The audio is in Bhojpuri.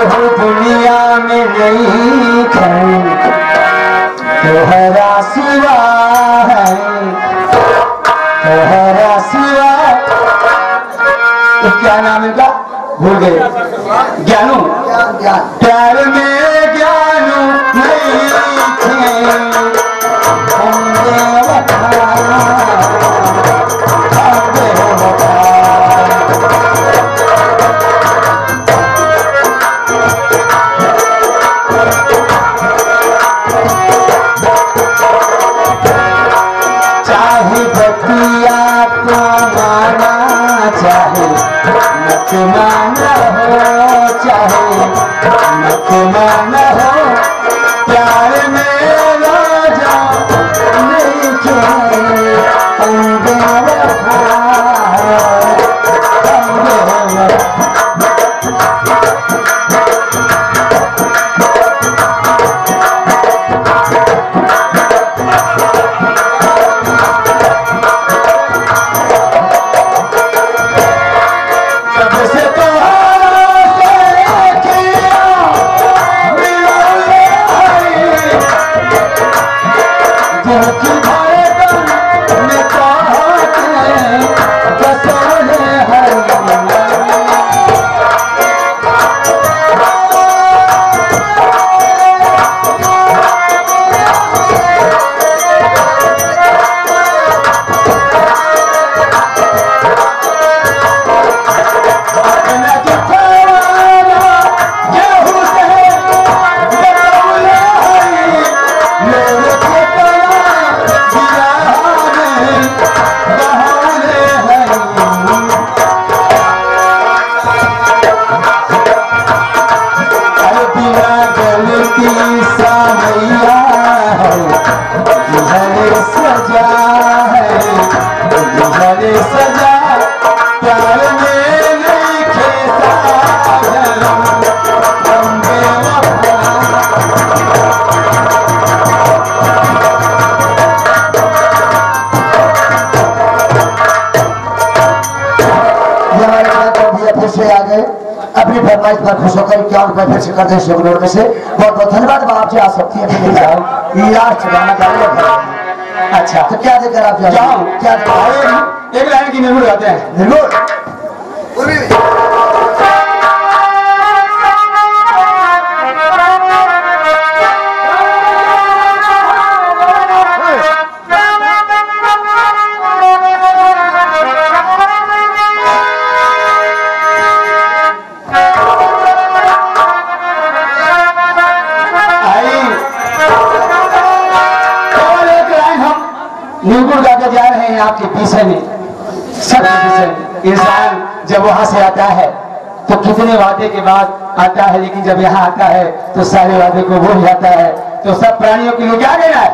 केहू दुनिया में नहीं खड़ी तोहरा सिवा है, तोहरा सिवा। तो क्या नाम है का भूल गए, ज्ञानू। प्यार में ज्ञानू नहीं थे, चाहे बतिया तो माना, चाहे मत माना हो, चाहे मत माना हो, प्यार में राजा नहीं खेले अपनी फरमाइश पर खुश होकर क्या फिर से करते हैं शेखनूर में से। बहुत बहुत धन्यवाद। आप जी आ सकती है लास्ट गाना गाइए। अच्छा तो क्या देकर आप जाओ, क्या एक लाइन की निर्भर गाते हैं। निर्भर निर्गुण गाकर जा रहे हैं आपके पीछे में, सबके पीछे। इंसान जब वहां से आता है तो कितने वादे के बाद आता है, लेकिन जब यहाँ आता है तो सारे वादे को भूल जाता है। तो सब प्राणियों के लिए क्या देना है?